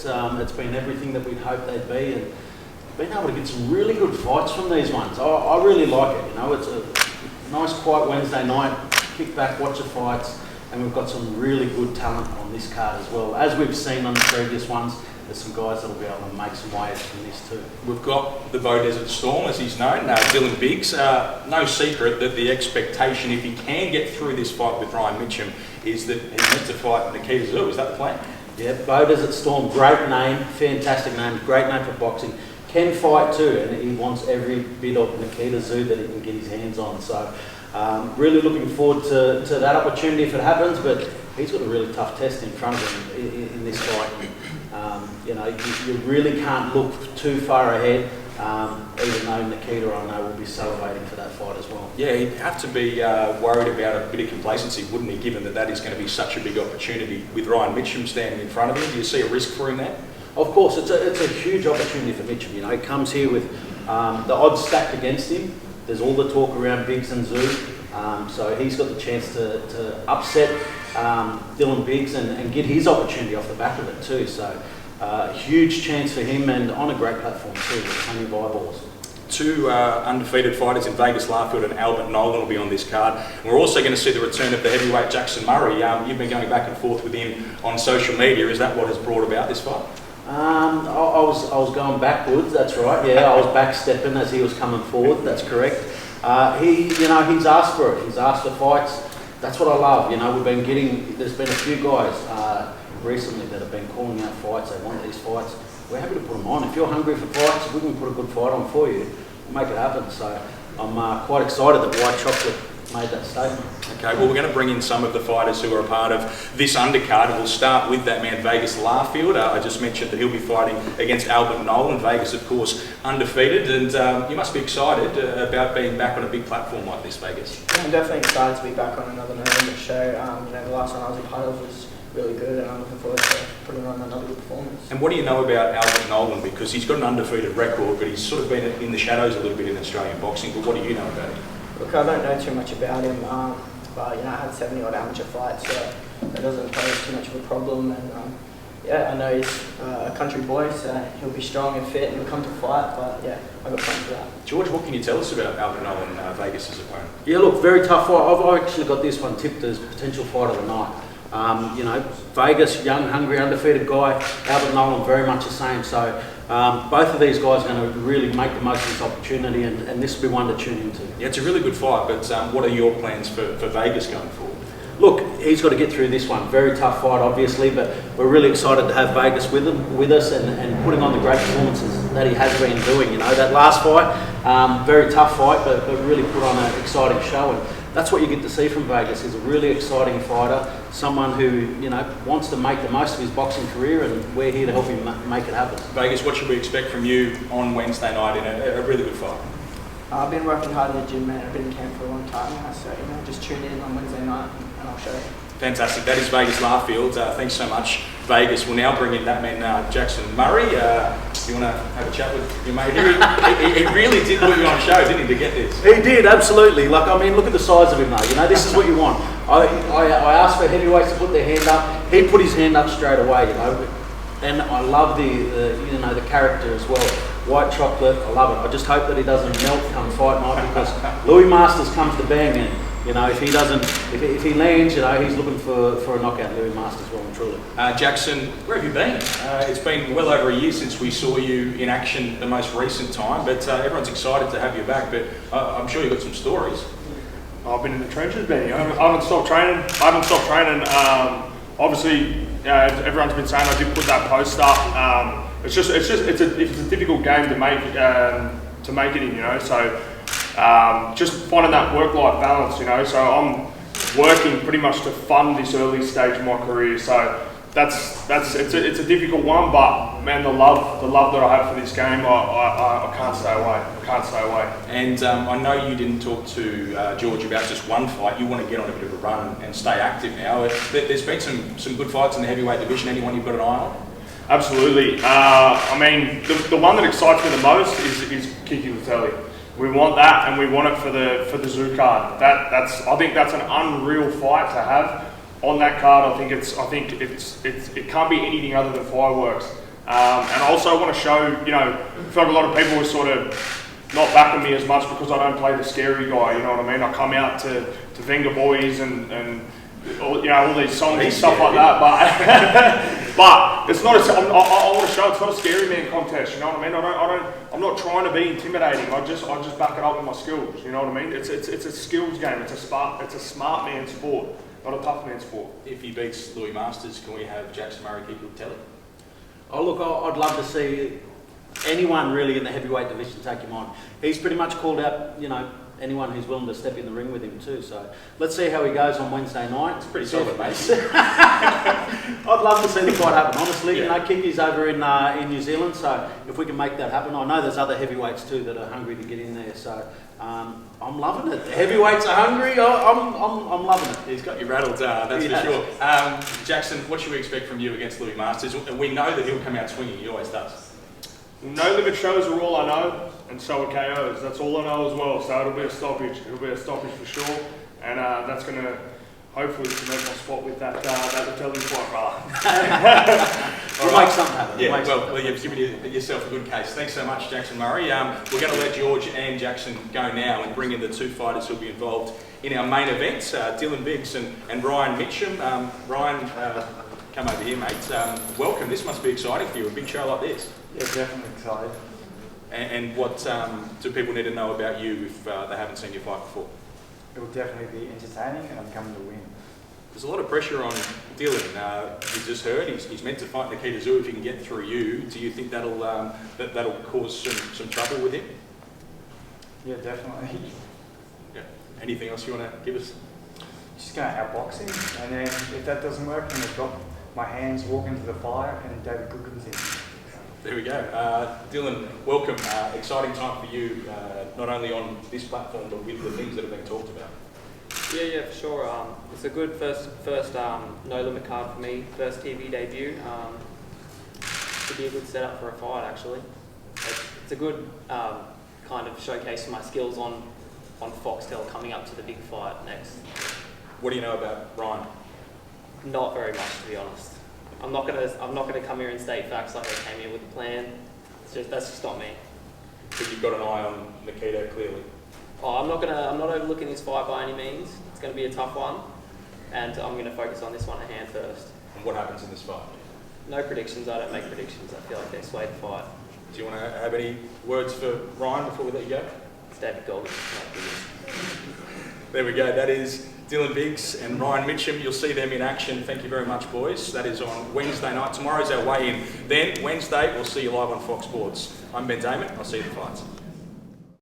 It's been everything that we'd hoped they'd be, and been able to get some really good fights from these ones. I really like it. You know, it's a nice quiet Wednesday night, kick back, watch the fights, and we've got some really good talent on this card as well. As we've seen on the previous ones, there's some guys that'll be able to make some waves from this too. We've got the Bow Desert Storm, as he's known, Dylan Biggs. No secret that the expectation, if he can get through this fight with Ryan Mitchem, is that he's meant to fight Nikita Zoo. Is that the plan? Yeah, Bow Desert Storm, great name, fantastic name, great name for boxing. Can fight too, and he wants every bit of Nikita Zoo that he can get his hands on. So really looking forward to that opportunity if it happens, but he's got a really tough test in front of him in this fight. You know, you really can't look too far ahead, even though Nikita, I know, will be salivating for that fight as well. Yeah, he'd have to be worried about a bit of complacency, wouldn't he, given that is going to be such a big opportunity with Ryan Mitchem standing in front of him. Do you see a risk for him there? Of course, it's a huge opportunity for Mitchem. You know, he comes here with the odds stacked against him. There's all the talk around Biggs and Zoo, so he's got the chance to upset Dylan Biggs and get his opportunity off the back of it too. So huge chance for him, and on a great platform too, with plenty of eyeballs. Two undefeated fighters in Vegas Larfield and Albert Nolan will be on this card. We're also going to see the return of the heavyweight Jackson Murray. You've been going back and forth with him on social media. Is that what has brought about this fight? I was going backwards. That's right. Yeah, I was backstepping as he was coming forward. That's correct. He's asked for it. He's asked for fights. That's what I love. You know, we've been getting. There's been a few guys recently that have been calling out fights. They want these fights. We're happy to put them on. If you're hungry for fights, if we can put a good fight on for you, we'll make it happen. So I'm quite excited that White Chocolate made that statement. Okay, well, we're going to bring in some of the fighters who are a part of this undercard. We'll start with that man, Vegas Larfield. I just mentioned that he'll be fighting against Albert Nolan. Vegas, of course, undefeated, and you must be excited about being back on a big platform like this, Vegas. Yeah, I'm definitely excited to be back on another November show. The last one I was a part of was really good, and I'm looking forward to putting on another good performance. And what do you know about Albert Nolan? Because he's got an undefeated record, but he's sort of been in the shadows a little bit in Australian boxing. But what do you know about him? Look, I don't know too much about him, but I had 70 odd amateur fights, so that doesn't pose too much of a problem. And I know he's a country boy, so he'll be strong and fit and he'll come to fight. But yeah, I've got plans for that. George, what can you tell us about Albert Nolan, Vegas' opponent? Yeah, look, very tough fight. I've actually got this one tipped as potential fight of the night. Vegas, young, hungry, undefeated guy. Albert Nolan, very much the same. So both of these guys are going to really make the most of this opportunity, and this will be one to tune into. Yeah, it's a really good fight, but what are your plans for Vegas going forward? Look, he's got to get through this one. Very tough fight, obviously, but we're really excited to have Vegas with us and putting on the great performances that he has been doing. You know, that last fight, very tough fight, but really put on an exciting show. And that's what you get to see from Vegas. He's a really exciting fighter, someone who wants to make the most of his boxing career, and we're here to help him make it happen. Vegas, what should we expect from you on Wednesday night in a really good fight? I've been working hard in the gym, man. I've been in camp for a long time now, so just tune in on Wednesday night and I'll show you. Fantastic. That is Vegas Larfield. Thanks so much, Vegas. We'll now bring in that man, Jackson Murray. You want to have a chat with your mate here? He really did put you on show, didn't he, to get this? He did, absolutely. Look at the size of him, though. This is what you want. I asked for heavyweights to put their hand up. He put his hand up straight away, And I love the character as well. White Chocolate, I love it. I just hope that he doesn't melt come fight night, because Louis Masters comes to bang, and if he doesn't, if he lands, he's looking for a knockout. Louis Masters, well and truly. Jackson, where have you been? It's been well over a year since we saw you in action the most recent time, but everyone's excited to have you back. But I'm sure you've got some stories. I've been in the trenches, Benny. I haven't stopped training. Obviously, as everyone's been saying, I did put that post up. It's a difficult game to make it in, So just finding that work-life balance, So I'm working pretty much to fund this early stage of my career. So it's a difficult one, but man, the love that I have for this game, I can't stay away. And I know you didn't talk to George about just one fight. You want to get on a bit of a run and stay active now. There's been some good fights in the heavyweight division. Anyone you've got an eye on? Absolutely. The one that excites me the most is Kiki Latelli. We want that, and we want it for the Zoo card. I think that's an unreal fight to have on that card. I think it can't be anything other than fireworks. And I also want to show, you know, I feel like a lot of people are sort of not backing me as much because I don't play the scary guy, you know what I mean? I come out to Venga Boys and all, you know, all these songs and stuff like that, but it's not I want to show it's not a scary man contest, you know what I mean? I'm not trying to be intimidating. I just back it up with my skills, you know what I mean? It's a skills game. It's a smart man sport, not a tough man sport. If he beats Louis Masters, can we have Jackson Murray keep your telly? Oh look, I'd love to see anyone really in the heavyweight division take him on. He's pretty much called out, you know, anyone who's willing to step in the ring with him too. So let's see how he goes on Wednesday night. It's pretty solid, mate. I'd love to see the fight happen, honestly. You know, Kiki's over in New Zealand, so if we can make that happen, I know there's other heavyweights too that are hungry to get in there. So I'm loving it. The heavyweights are hungry. I'm loving it. He's got you rattled, that's for sure. Jackson, what should we expect from you against Louis Masters? And we know that he'll come out swinging. He always does. No limit shows are all I know, and so are KOs. That's all I know as well. So it'll be a stoppage. It'll be a stoppage for sure, and that's going to hopefully cement my spot with that Italian fight bar. We'll make something happen. Yeah, well, you've given yourself a good case. Thanks so much, Jackson Murray. We're going to let George and Jackson go now and bring in the two fighters who'll be involved in our main event, Dylan Biggs and Ryan Mitchem. Ryan, come over here, mate. Welcome. This must be exciting for you, a big show like this. Yeah, definitely excited. And what do people need to know about you if they haven't seen you fight before? It will definitely be entertaining, and I'm coming to win. There's a lot of pressure on Dylan. You just heard he's meant to fight Nikita Zoo if he can get through you. Do you think that'll cause some trouble with him? Yeah, definitely. Yeah. Anything else you want to give us? Just going to outbox him, and then if that doesn't work, I'm going to drop my hands, walk into the fire, and David Cookham's in. There we go. Dylan, welcome. Exciting time for you, not only on this platform, but with the things that have been talked about. Yeah, for sure. It's a good first no limit card for me. First TV debut. Should be a good setup for a fight, actually. It's a good kind of showcase my skills on Foxtel coming up to the big fight next. What do you know about Ryan? Not very much, to be honest. I'm not gonna come here and state facts like I came here with a plan. That's just not me. But you've got an eye on Nikita clearly. Oh, I'm not overlooking this fight by any means. It's going to be a tough one, and I'm going to focus on this one at hand first. And what happens in this fight? No predictions. I don't make predictions. I feel like they sway the fight. Do you want to have any words for Ryan before we let you go? It's David Goldman. There we go. That is Dylan Biggs and Ryan Mitchem. You'll see them in action. Thank you very much, boys. That is on Wednesday night. Tomorrow's our weigh-in. Then Wednesday, we'll see you live on Fox Sports. I'm Ben Damon. I'll see you at the fights.